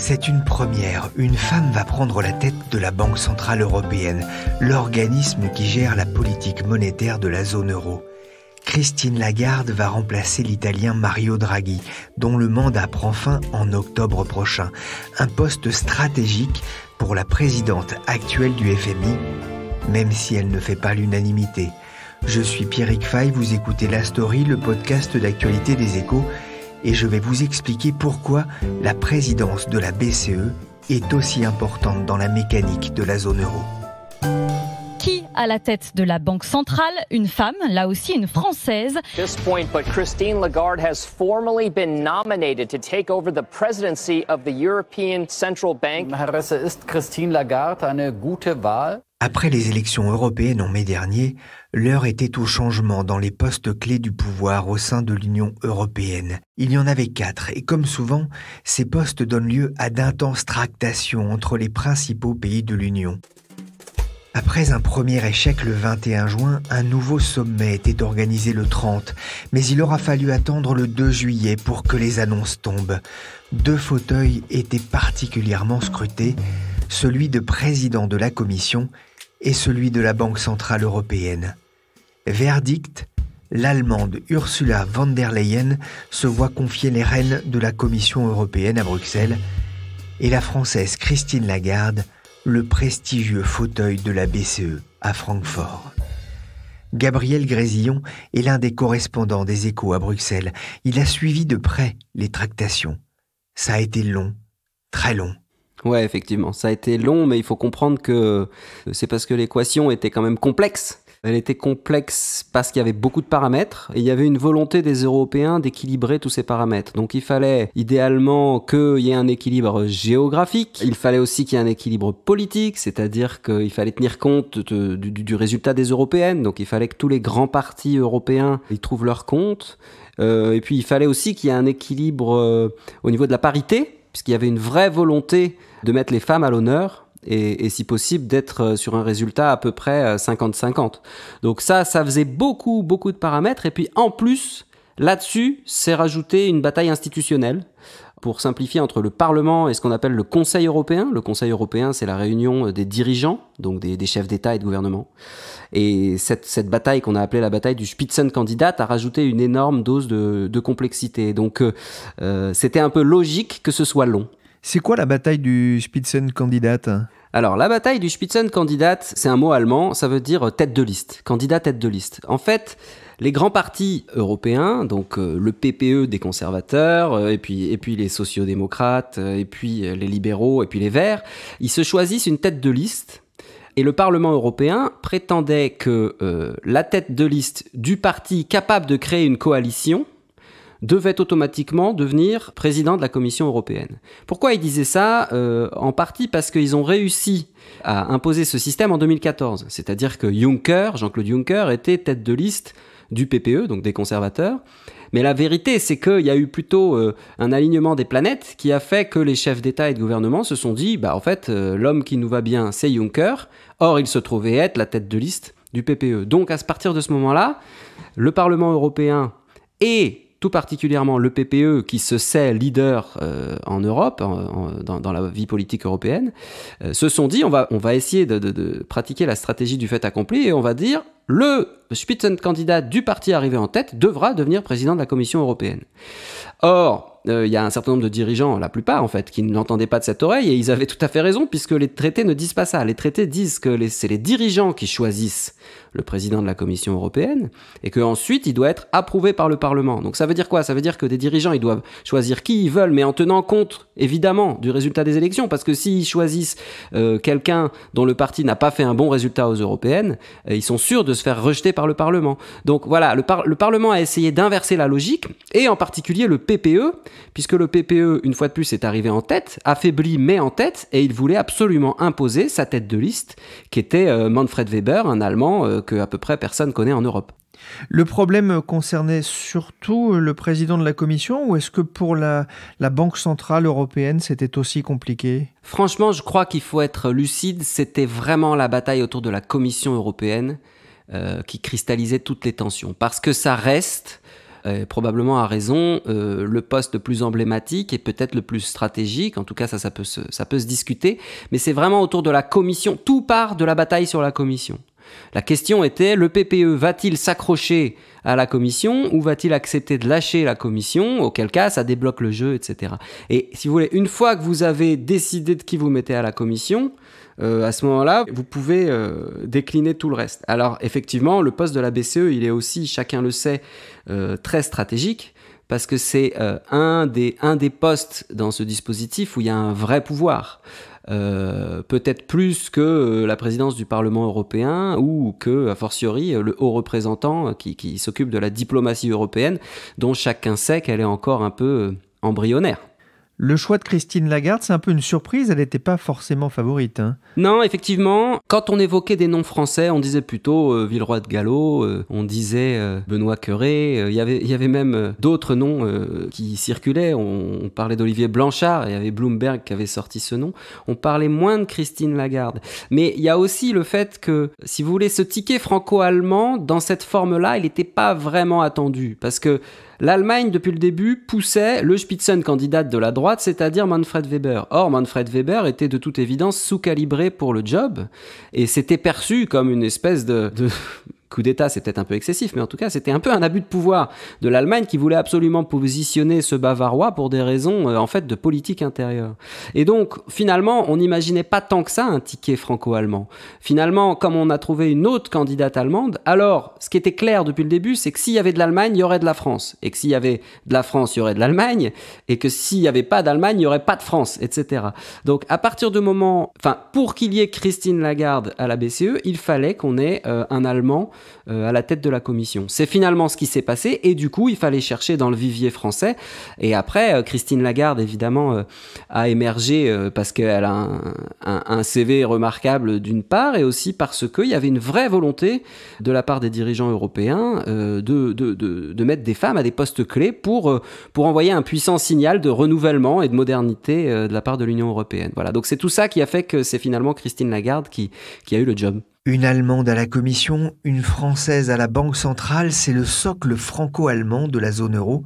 C'est une première. Une femme va prendre la tête de la Banque Centrale Européenne, l'organisme qui gère la politique monétaire de la zone euro. Christine Lagarde va remplacer l'Italien Mario Draghi, dont le mandat prend fin en octobre prochain. Un poste stratégique pour la présidente actuelle du FMI, même si elle ne fait pas l'unanimité. Je suis Pierrick Fay, vous écoutez La Story, le podcast d'actualité des Échos, et je vais vous expliquer pourquoi la présidence de la BCE est aussi importante dans la mécanique de la zone euro. Qui à la tête de la Banque centrale? Une femme, là aussi une Française. This point, but Christine Lagarde has formally been nominated to take over the presidency of the European Central Bank. Herr Resse, ist Christine Lagarde eine gute Wahl? Après les élections européennes en mai dernier, l'heure était au changement dans les postes clés du pouvoir au sein de l'Union européenne. Il y en avait 4 et comme souvent, ces postes donnent lieu à d'intenses tractations entre les principaux pays de l'Union. Après un premier échec le 21 juin, un nouveau sommet était organisé le 30, mais il aura fallu attendre le 2 juillet pour que les annonces tombent. 2 fauteuils étaient particulièrement scrutés, celui de président de la Commission et celui de la Banque Centrale Européenne. Verdict, l'Allemande Ursula von der Leyen se voit confier les rênes de la Commission européenne à Bruxelles et la Française Christine Lagarde le prestigieux fauteuil de la BCE à Francfort. Gabriel Grésillon est l'un des correspondants des Échos à Bruxelles. Il a suivi de près les tractations. Ça a été long, très long. Ouais, effectivement, ça a été long, mais il faut comprendre que c'est parce que l'équation était quand même complexe. Elle était complexe parce qu'il y avait beaucoup de paramètres et il y avait une volonté des Européens d'équilibrer tous ces paramètres. Donc il fallait idéalement qu'il y ait un équilibre géographique, il fallait aussi qu'il y ait un équilibre politique, c'est-à-dire qu'il fallait tenir compte du résultat des européennes, donc il fallait que tous les grands partis européens y trouvent leur compte. Et puis il fallait aussi qu'il y ait un équilibre au niveau de la parité, puisqu'il y avait une vraie volonté de mettre les femmes à l'honneur et si possible d'être sur un résultat à peu près 50-50. Donc ça faisait beaucoup de paramètres et puis en plus, là-dessus, c'est rajouté une bataille institutionnelle pour simplifier entre le Parlement et ce qu'on appelle le Conseil européen. Le Conseil européen, c'est la réunion des dirigeants, donc des chefs d'État et de gouvernement. Et cette bataille qu'on a appelée la bataille du Spitzenkandidat a rajouté une énorme dose de complexité. Donc c'était un peu logique que ce soit long. C'est quoi la bataille du Spitzenkandidat ? Alors, la bataille du Spitzenkandidat, c'est un mot allemand, ça veut dire tête de liste, candidat tête de liste. En fait, les grands partis européens, donc le PPE des conservateurs, et puis les sociodémocrates, et puis les libéraux, et puis les Verts, ils se choisissent une tête de liste. Et le Parlement européen prétendait que la tête de liste du parti capable de créer une coalition devait automatiquement devenir président de la Commission européenne. Pourquoi ils disaient ça ? En partie parce qu'ils ont réussi à imposer ce système en 2014. C'est-à-dire que Jean-Claude Juncker, était tête de liste du PPE, donc des conservateurs. Mais la vérité, c'est qu'il y a eu plutôt un alignement des planètes qui a fait que les chefs d'État et de gouvernement se sont dit, en fait, l'homme qui nous va bien, c'est Juncker. Or, il se trouvait être la tête de liste du PPE. Donc, à partir de ce moment-là, le Parlement européen et tout particulièrement le PPE qui se sait leader en Europe, dans la vie politique européenne, se sont dit on va essayer de pratiquer la stratégie du fait accompli et on va dire le Spitzenkandidat du parti arrivé en tête devra devenir président de la Commission européenne. Or, il y a un certain nombre de dirigeants, la plupart en fait, qui ne l'entendaient pas de cette oreille et ils avaient tout à fait raison puisque les traités ne disent pas ça. Les traités disent que c'est les dirigeants qui choisissent le président de la Commission européenne et qu'ensuite il doit être approuvé par le Parlement. Donc ça veut dire quoi ? Ça veut dire que des dirigeants ils doivent choisir qui ils veulent mais en tenant compte évidemment du résultat des élections parce que s'ils choisissent quelqu'un dont le parti n'a pas fait un bon résultat aux européennes, ils sont sûrs de se faire rejeter par le Parlement. Donc voilà, le Parlement a essayé d'inverser la logique et en particulier le PPE puisque le PPE, une fois de plus, est arrivé en tête, affaibli mais en tête, et il voulait absolument imposer sa tête de liste, qui était Manfred Weber, un Allemand que à peu près personne connaît en Europe. Le problème concernait surtout le président de la Commission ou est-ce que pour la Banque Centrale Européenne, c'était aussi compliqué ? Franchement, je crois qu'il faut être lucide, c'était vraiment la bataille autour de la Commission européenne qui cristallisait toutes les tensions. Parce que ça reste probablement à raison, le poste le plus emblématique et peut-être le plus stratégique. En tout cas, ça peut se discuter. Mais c'est vraiment autour de la commission. Tout part de la bataille sur la commission. La question était, le PPE va-t-il s'accrocher à la commission ou va-t-il accepter de lâcher la commission, auquel cas ça débloque le jeu, etc. Et si vous voulez, une fois que vous avez décidé de qui vous mettez à la commission, à ce moment-là, vous pouvez décliner tout le reste. Alors effectivement, le poste de la BCE, il est aussi, chacun le sait, très stratégique, parce que c'est un des postes dans ce dispositif où il y a un vrai pouvoir. Peut-être plus que la présidence du Parlement européen ou que, a fortiori, le haut représentant qui s'occupe de la diplomatie européenne, dont chacun sait qu'elle est encore un peu embryonnaire. Le choix de Christine Lagarde, c'est un peu une surprise, elle n'était pas forcément favorite. Non, effectivement, quand on évoquait des noms français, on disait plutôt Villeroy de Galhau, on disait Benoît Cœuré, il y avait même d'autres noms qui circulaient, on parlait d'Olivier Blanchard, il y avait Bloomberg qui avait sorti ce nom, on parlait moins de Christine Lagarde. Mais il y a aussi le fait que, si vous voulez, ce ticket franco-allemand, dans cette forme-là, il n'était pas vraiment attendu, parce que l'Allemagne, depuis le début, poussait le Spitzenkandidat de la droite, c'est-à-dire Manfred Weber. Or, Manfred Weber était de toute évidence sous-calibré pour le job, et c'était perçu comme une espèce de coup d'État, c'est peut-être un peu excessif, mais en tout cas, c'était un peu un abus de pouvoir de l'Allemagne qui voulait absolument positionner ce Bavarois pour des raisons, en fait, de politique intérieure. Et donc, finalement, on n'imaginait pas tant que ça un ticket franco-allemand. Finalement, comme on a trouvé une autre candidate allemande, alors, ce qui était clair depuis le début, c'est que s'il y avait de l'Allemagne, il y aurait de la France. Et que s'il y avait de la France, il y aurait de l'Allemagne. Et que s'il n'y avait pas d'Allemagne, il n'y aurait pas de France, etc. Donc, à partir du moment... pour qu'il y ait Christine Lagarde à la BCE, il fallait qu'on ait un Allemand à la tête de la commission. C'est finalement ce qui s'est passé et du coup il fallait chercher dans le vivier français et après Christine Lagarde évidemment a émergé parce qu'elle a un CV remarquable d'une part et aussi parce qu'il y avait une vraie volonté de la part des dirigeants européens de mettre des femmes à des postes clés pour envoyer un puissant signal de renouvellement et de modernité de la part de l'Union européenne. Voilà, donc c'est tout ça qui a fait que c'est finalement Christine Lagarde qui a eu le job. Une Allemande à la Commission, une Française à la Banque centrale, c'est le socle franco-allemand de la zone euro.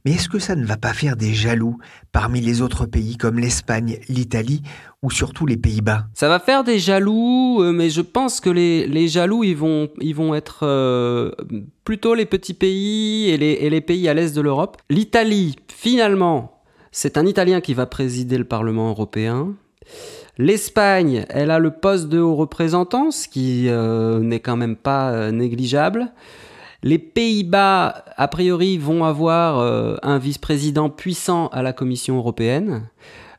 Mais est-ce que ça ne va pas faire des jaloux parmi les autres pays comme l'Espagne, l'Italie ou surtout les Pays-Bas ? Ça va faire des jaloux, mais je pense que les jaloux, ils vont être plutôt les petits pays et les pays à l'est de l'Europe. L'Italie, finalement, c'est un Italien qui va présider le Parlement européen. L'Espagne, elle a le poste de haut représentant, ce qui n'est quand même pas négligeable. Les Pays-Bas, a priori, vont avoir un vice-président puissant à la Commission européenne.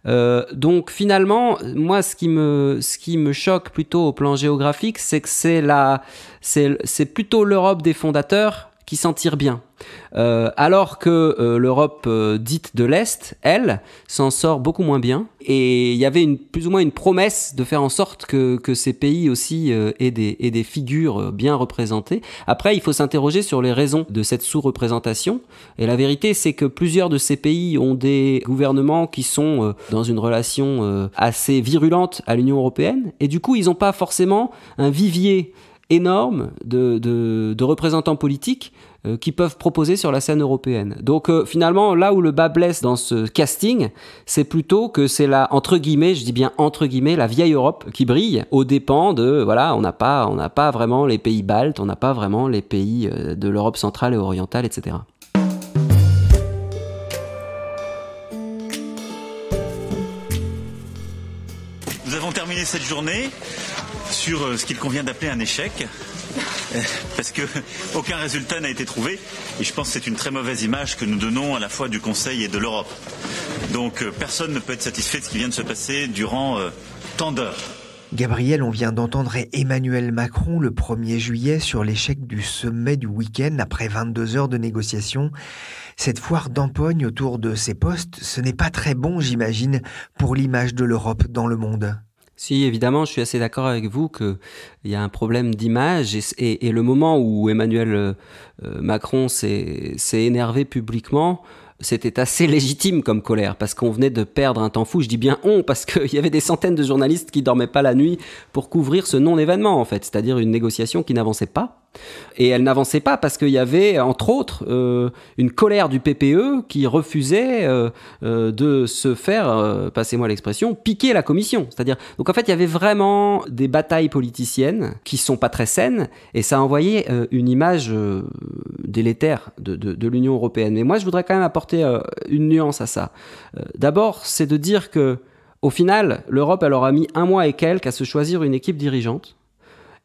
Donc finalement, moi, ce qui me choque plutôt au plan géographique, c'est que c'est plutôt l'Europe des fondateurs qui s'en tire bien. Alors que l'Europe dite de l'Est, elle, s'en sort beaucoup moins bien. Et il y avait plus ou moins une promesse de faire en sorte que ces pays aussi aient des figures bien représentées. Après, il faut s'interroger sur les raisons de cette sous-représentation. Et la vérité, c'est que plusieurs de ces pays ont des gouvernements qui sont dans une relation assez virulente à l'Union européenne. Et du coup, ils n'ont pas forcément un vivier énorme de représentants politiques qui peuvent proposer sur la scène européenne. Donc finalement, là où le bas blesse dans ce casting, c'est plutôt que c'est la, entre guillemets, je dis bien entre guillemets, la vieille Europe qui brille aux dépens de, voilà, on n'a pas vraiment les pays baltes, on n'a pas vraiment les pays de l'Europe centrale et orientale, etc. Nous avons terminé cette journée sur ce qu'il convient d'appeler un échec, parce que aucun résultat n'a été trouvé, et je pense que c'est une très mauvaise image que nous donnons à la fois du Conseil et de l'Europe. Donc personne ne peut être satisfait de ce qui vient de se passer durant tant d'heures. Gabriel, on vient d'entendre Emmanuel Macron le 1er juillet sur l'échec du sommet du week-end après 22 heures de négociations. Cette foire d'empoigne autour de ces postes, ce n'est pas très bon, j'imagine, pour l'image de l'Europe dans le monde. Si, évidemment, je suis assez d'accord avec vous qu'il y a un problème d'image et le moment où Emmanuel Macron s'est énervé publiquement, c'était assez légitime comme colère, parce qu'on venait de perdre un temps fou. Je dis bien on, parce qu'il y avait des centaines de journalistes qui dormaient pas la nuit pour couvrir ce non-événement, en fait, c'est-à-dire une négociation qui n'avançait pas. Et elle n'avançait pas parce qu'il y avait, entre autres, une colère du PPE qui refusait de se faire, passez-moi l'expression, piquer la commission. C'est-à-dire, donc en fait, il y avait vraiment des batailles politiciennes qui sont pas très saines, et ça a envoyé une image délétère de l'Union européenne. Mais moi, je voudrais quand même apporter une nuance à ça. D'abord, c'est de dire que, au final, l'Europe, elle aura mis 1 mois et quelques à se choisir une équipe dirigeante,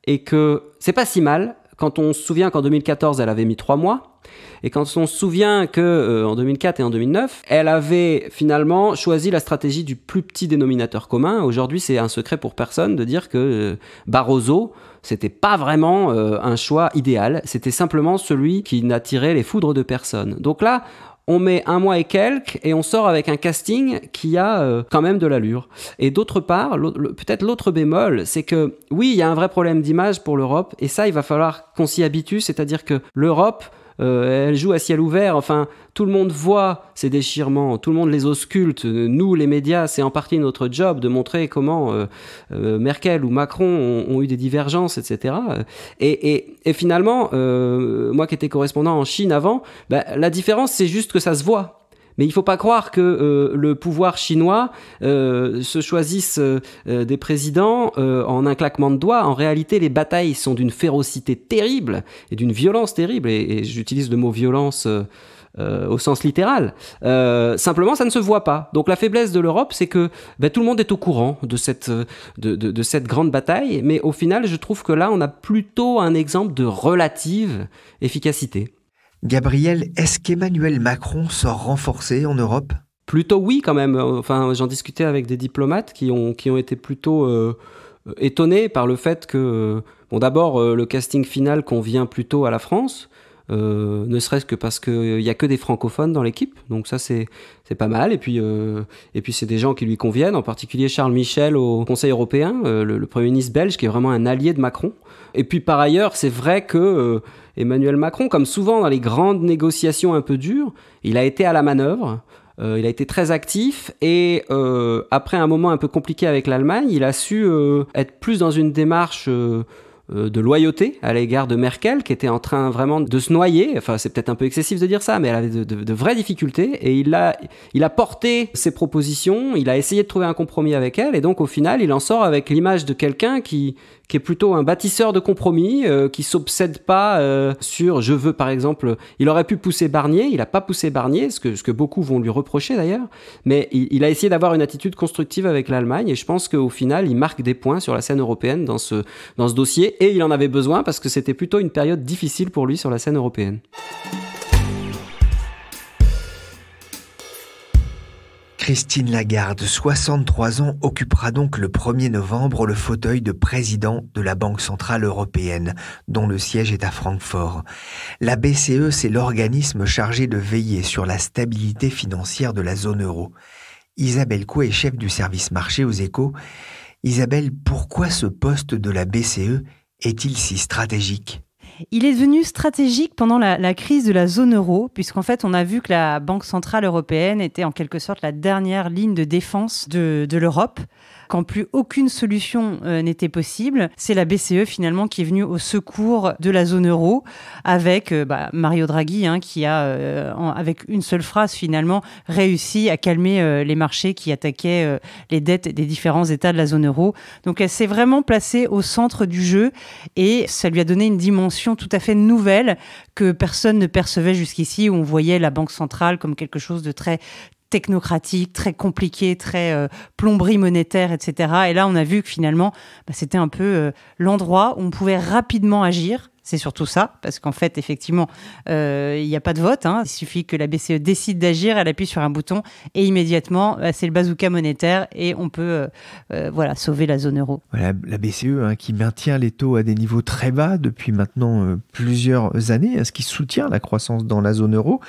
et que c'est pas si mal. Quand on se souvient qu'en 2014, elle avait mis 3 mois, et quand on se souvient qu'en 2004 et en 2009, elle avait finalement choisi la stratégie du plus petit dénominateur commun. Aujourd'hui, c'est un secret pour personne de dire que Barroso, c'était pas vraiment un choix idéal, c'était simplement celui qui n'attirait les foudres de personne. Donc là, on met 1 mois et quelques et on sort avec un casting qui a quand même de l'allure. Et d'autre part, peut-être l'autre bémol, c'est que oui, il y a un vrai problème d'image pour l'Europe, et ça, il va falloir qu'on s'y habitue, c'est-à-dire que l'Europe, elle joue à ciel ouvert, enfin, tout le monde voit ces déchirements, tout le monde les ausculte. Nous, les médias, c'est en partie notre job de montrer comment Merkel ou Macron ont eu des divergences, etc. Et finalement, moi qui étais correspondant en Chine avant, la différence, c'est juste que ça se voit. Mais il ne faut pas croire que le pouvoir chinois se choisisse des présidents en un claquement de doigts. En réalité, les batailles sont d'une férocité terrible et d'une violence terrible. Et j'utilise le mot violence au sens littéral. Simplement, ça ne se voit pas. Donc la faiblesse de l'Europe, c'est que tout le monde est au courant de cette grande bataille. Mais au final, je trouve que là, on a plutôt un exemple de relative efficacité. Gabriel, est-ce qu'Emmanuel Macron sort renforcé en Europe ? Plutôt oui, quand même. Enfin, j'en discutais avec des diplomates qui ont été plutôt étonnés par le fait que, d'abord, le casting final convient plutôt à la France, ne serait-ce que parce qu'il n'y a que des francophones dans l'équipe, donc ça c'est pas mal, et puis c'est des gens qui lui conviennent, en particulier Charles Michel au Conseil européen, le Premier ministre belge, qui est vraiment un allié de Macron. Et puis par ailleurs, c'est vrai que Emmanuel Macron, comme souvent dans les grandes négociations un peu dures, il a été à la manœuvre, il a été très actif, et après un moment un peu compliqué avec l'Allemagne, il a su être plus dans une démarche de loyauté à l'égard de Merkel, qui était en train vraiment de se noyer. Enfin, c'est peut-être un peu excessif de dire ça, mais elle avait de vraies difficultés, et il a porté ses propositions, il a essayé de trouver un compromis avec elle, et donc au final, il en sort avec l'image de quelqu'un qui est plutôt un bâtisseur de compromis, qui s'obsède pas sur je veux, par exemple, il aurait pu pousser Barnier, il a pas poussé Barnier, ce que beaucoup vont lui reprocher d'ailleurs, mais il a essayé d'avoir une attitude constructive avec l'Allemagne, et je pense qu'au final, il marque des points sur la scène européenne dans ce dossier, et il en avait besoin parce que c'était plutôt une période difficile pour lui sur la scène européenne. Christine Lagarde, 63 ans, occupera donc le 1er novembre le fauteuil de président de la Banque Centrale Européenne, dont le siège est à Francfort. La BCE, c'est l'organisme chargé de veiller sur la stabilité financière de la zone euro. Isabelle Coué est chef du service marché aux Échos. Isabelle, pourquoi ce poste de la BCE est-il si stratégique ? Il est devenu stratégique pendant la crise de la zone euro, puisqu'en fait, on a vu que la Banque Centrale Européenne était en quelque sorte la dernière ligne de défense de l'Europe. Quand plus aucune solution n'était possible, c'est la BCE finalement qui est venue au secours de la zone euro avec Mario Draghi qui a, avec une seule phrase finalement, réussi à calmer les marchés qui attaquaient les dettes des différents États de la zone euro. Donc elle s'est vraiment placée au centre du jeu, et ça lui a donné une dimension tout à fait nouvelle que personne ne percevait jusqu'ici, où on voyait la Banque centrale comme quelque chose de très technocratique, très compliqué, très plomberie monétaire, etc. Et là, on a vu que finalement, c'était un peu l'endroit où on pouvait rapidement agir. C'est surtout ça, parce qu'en fait, effectivement, il n'y a pas de vote. Il suffit que la BCE décide d'agir, elle appuie sur un bouton, et immédiatement, c'est le bazooka monétaire, et on peut sauver la zone euro. Voilà, la BCE qui maintient les taux à des niveaux très bas depuis maintenant plusieurs années, ce qui soutient la croissance dans la zone euro.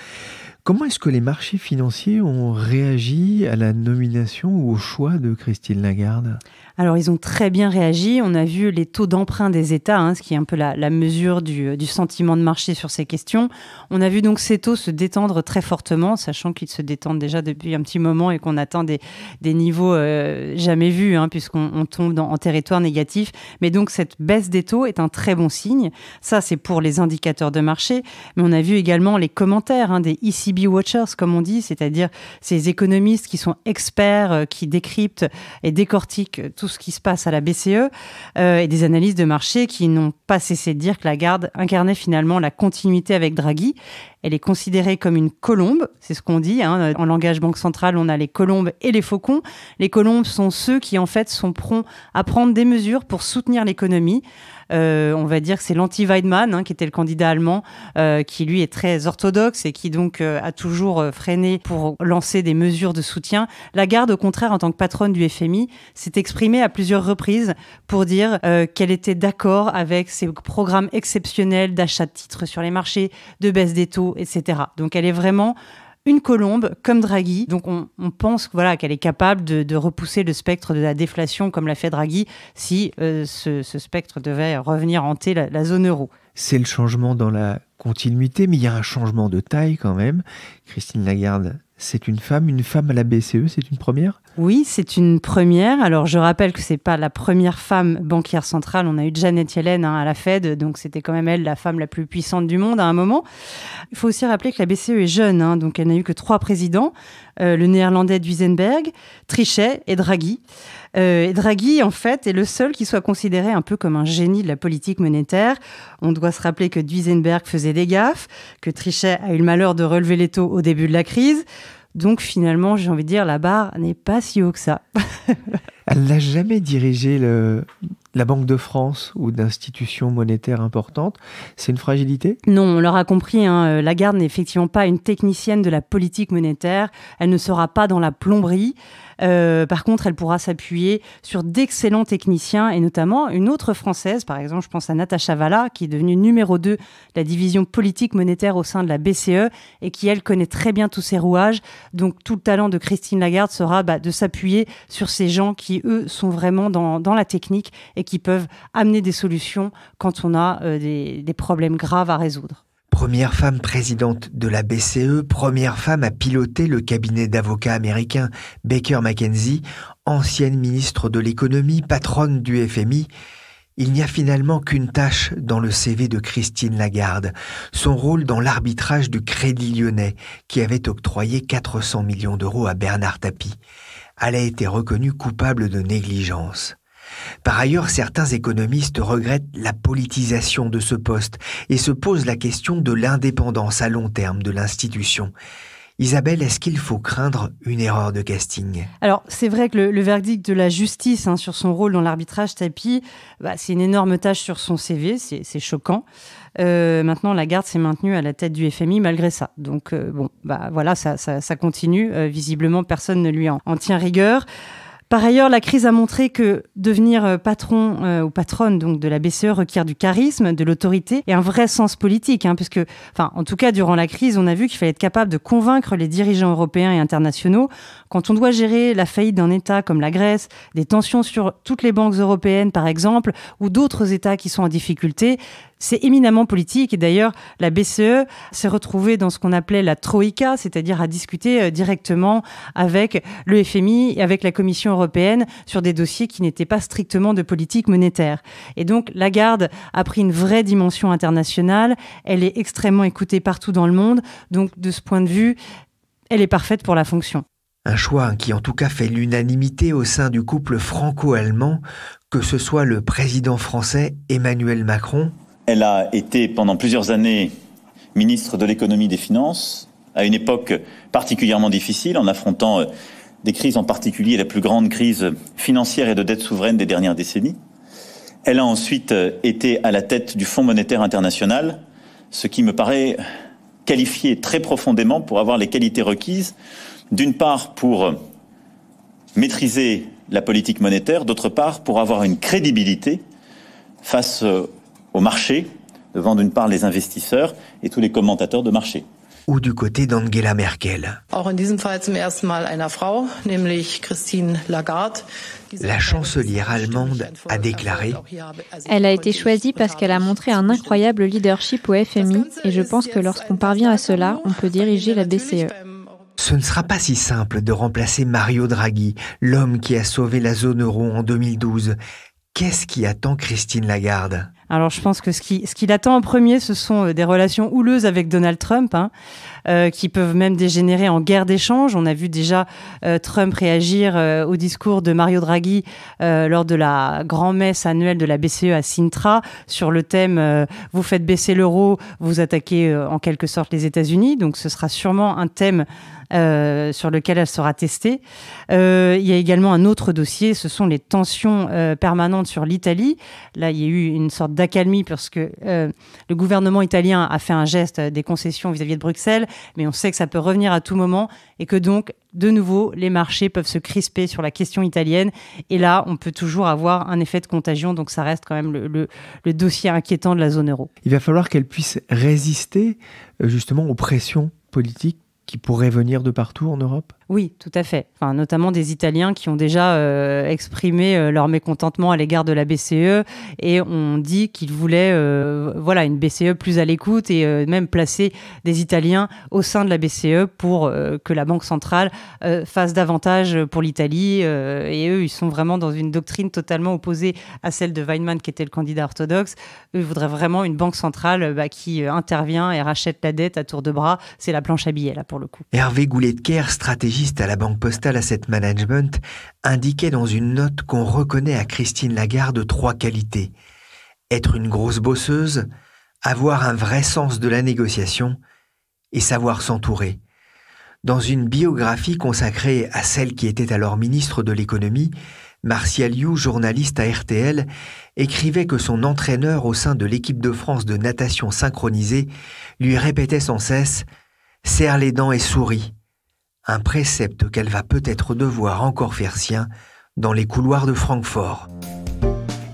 Comment est-ce que les marchés financiers ont réagi à la nomination ou au choix de Christine Lagarde ? Alors, ils ont très bien réagi. On a vu les taux d'emprunt des États, ce qui est un peu la mesure du sentiment de marché sur ces questions. On a vu donc ces taux se détendre très fortement, sachant qu'ils se détendent déjà depuis un petit moment et qu'on atteint des niveaux jamais vus, puisqu'on tombe en territoire négatif. Mais donc, cette baisse des taux est un très bon signe. Ça, c'est pour les indicateurs de marché. Mais on a vu également les commentaires des ECB Watchers, comme on dit, c'est-à-dire ces économistes qui sont experts, qui décryptent et décortiquent tout ce qui se passe à la BCE et des analystes de marché qui n'ont pas cessé de dire que Lagarde incarnait finalement la continuité avec Draghi. Elle est considérée comme une colombe, c'est ce qu'on dit. En langage banque centrale, on a les colombes et les faucons. Les colombes sont ceux qui, en fait, sont prompts à prendre des mesures pour soutenir l'économie. On va dire que c'est l'anti-Weidmann, qui était le candidat allemand, qui lui est très orthodoxe et qui donc a toujours freiné pour lancer des mesures de soutien. Lagarde, au contraire, en tant que patronne du FMI, s'est exprimée à plusieurs reprises pour dire qu'elle était d'accord avec ces programmes exceptionnels d'achat de titres sur les marchés, de baisse des taux, etc. Donc elle est vraiment une colombe comme Draghi. Donc on pense qu'elle est capable de repousser le spectre de la déflation comme l'a fait Draghi si ce spectre devait revenir hanter la zone euro. C'est le changement dans la continuité, mais il y a un changement de taille quand même. Christine Lagarde, c'est une femme à la BCE, c'est une première ? Oui, c'est une première. Alors, je rappelle que c'est pas la première femme banquière centrale. On a eu Janet Yellen à la Fed, donc c'était quand même elle, la femme la plus puissante du monde à un moment. Il faut aussi rappeler que la BCE est jeune, donc elle n'a eu que 3 présidents, le néerlandais Duisenberg, Trichet et Draghi. Et Draghi, en fait, est le seul qui soit considéré un peu comme un génie de la politique monétaire. On doit se rappeler que Duisenberg faisait des gaffes, que Trichet a eu le malheur de relever les taux au début de la crise. Donc finalement, j'ai envie de dire, la barre n'est pas si haut que ça. Elle n'a jamais dirigé la Banque de France ou d'institutions monétaires importantes. C'est une fragilité ? Non, on l'aura compris, Lagarde n'est effectivement pas une technicienne de la politique monétaire. Elle ne sera pas dans la plomberie. Par contre, elle pourra s'appuyer sur d'excellents techniciens et notamment une autre Française, par exemple, je pense à Natacha Valla, qui est devenue numéro 2 de la division politique monétaire au sein de la BCE et qui, elle, connaît très bien tous ces rouages. Donc, tout le talent de Christine Lagarde sera de s'appuyer sur ces gens qui, eux, sont vraiment dans la technique et qui peuvent amener des solutions quand on a des problèmes graves à résoudre. Première femme présidente de la BCE, première femme à piloter le cabinet d'avocats américain Baker McKenzie, ancienne ministre de l'économie, patronne du FMI. Il n'y a finalement qu'une tâche dans le CV de Christine Lagarde, son rôle dans l'arbitrage du Crédit Lyonnais, qui avait octroyé 400 millions d'euros à Bernard Tapie. Elle a été reconnue coupable de négligence. Par ailleurs, certains économistes regrettent la politisation de ce poste et se posent la question de l'indépendance à long terme de l'institution. Isabelle, est-ce qu'il faut craindre une erreur de casting ? Alors, c'est vrai que le verdict de la justice sur son rôle dans l'arbitrage Tapie, c'est une énorme tâche sur son CV, c'est choquant. Maintenant, Lagarde s'est maintenue à la tête du FMI malgré ça. Donc, ça continue. Visiblement, personne ne lui en tient rigueur. Par ailleurs, la crise a montré que devenir patron ou patronne donc, de la BCE requiert du charisme, de l'autorité et un vrai sens politique. Puisque, en tout cas, durant la crise, on a vu qu'il fallait être capable de convaincre les dirigeants européens et internationaux. Quand on doit gérer la faillite d'un État comme la Grèce, des tensions sur toutes les banques européennes, par exemple, ou d'autres États qui sont en difficulté, c'est éminemment politique. Et d'ailleurs, la BCE s'est retrouvée dans ce qu'on appelait la Troïka, c'est-à-dire à discuter directement avec le FMI et avec la Commission européenne sur des dossiers qui n'étaient pas strictement de politique monétaire. Et donc, Lagarde a pris une vraie dimension internationale. Elle est extrêmement écoutée partout dans le monde. Donc, de ce point de vue, elle est parfaite pour la fonction. Un choix qui en tout cas fait l'unanimité au sein du couple franco-allemand, que ce soit le président français Emmanuel Macron. Elle a été pendant plusieurs années ministre de l'économie et des finances, à une époque particulièrement difficile, en affrontant des crises, en particulier la plus grande crise financière et de dette souveraine des dernières décennies. Elle a ensuite été à la tête du Fonds monétaire international, ce qui me paraît qualifié très profondément pour avoir les qualités requises, d'une part pour maîtriser la politique monétaire, d'autre part pour avoir une crédibilité face au marché, devant d'une part les investisseurs et tous les commentateurs de marché. ou du côté d'Angela Merkel. Auch in diesem Fall zum ersten Mal einer Frau, nämlich Christine Lagarde. La chancelière allemande a déclaré « Elle a été choisie parce qu'elle a montré un incroyable leadership au FMI et je pense que lorsqu'on parvient à cela, on peut diriger la BCE. » Ce ne sera pas si simple de remplacer Mario Draghi, l'homme qui a sauvé la zone euro en 2012. Qu'est-ce qui attend Christine Lagarde ? Alors je pense que ce qui l'attend en premier, ce sont des relations houleuses avec Donald Trump, qui peuvent même dégénérer en guerre d'échange. On a vu déjà Trump réagir au discours de Mario Draghi lors de la grand-messe annuelle de la BCE à Sintra sur le thème « Vous faites baisser l'euro, vous attaquez en quelque sorte les États-Unis ». Donc ce sera sûrement un thème sur lequel elle sera testée. Il y a également un autre dossier, ce sont les tensions permanentes sur l'Italie. Là, il y a eu une sorte d'accalmie parce que le gouvernement italien a fait un geste des concessions vis-à-vis de Bruxelles, mais on sait que ça peut revenir à tout moment et que donc, de nouveau, les marchés peuvent se crisper sur la question italienne. Et là, on peut toujours avoir un effet de contagion, donc ça reste quand même le dossier inquiétant de la zone euro. Il va falloir qu'elle puisse résister justement aux pressions politiques qui pourraient venir de partout en Europe ? Oui, tout à fait. Enfin, notamment des Italiens qui ont déjà exprimé leur mécontentement à l'égard de la BCE et ont dit qu'ils voulaient une BCE plus à l'écoute et même placer des Italiens au sein de la BCE pour que la Banque centrale fasse davantage pour l'Italie. Et eux, ils sont vraiment dans une doctrine totalement opposée à celle de Weinmann, qui était le candidat orthodoxe. Eux, ils voudraient vraiment une banque centrale qui intervient et rachète la dette à tour de bras. C'est la planche à billets, là, pour le coup. Hervé Goulet-de-Quer, stratégiste à la Banque Postale Asset Management, indiquait dans une note qu'on reconnaît à Christine Lagarde 3 qualités. Être une grosse bosseuse, avoir un vrai sens de la négociation et savoir s'entourer. Dans une biographie consacrée à celle qui était alors ministre de l'économie, Martial You, journaliste à RTL, écrivait que son entraîneur au sein de l'équipe de France de natation synchronisée lui répétait sans cesse « serre les dents et souris ». Un précepte qu'elle va peut-être devoir encore faire sien dans les couloirs de Francfort.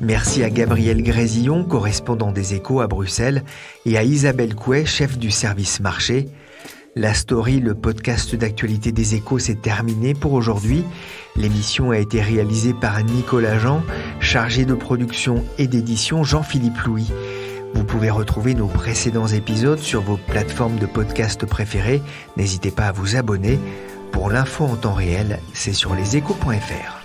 Merci à Gabriel Grésillon, correspondant des Échos à Bruxelles, et à Isabelle Couet, chef du service marché. La Story, le podcast d'actualité des Échos, s'est terminé pour aujourd'hui. L'émission a été réalisée par Nicolas Jean, chargé de production et d'édition Jean-Philippe Louis. Vous pouvez retrouver nos précédents épisodes sur vos plateformes de podcast préférées. N'hésitez pas à vous abonner. Pour l'info en temps réel, c'est sur leséchos.fr.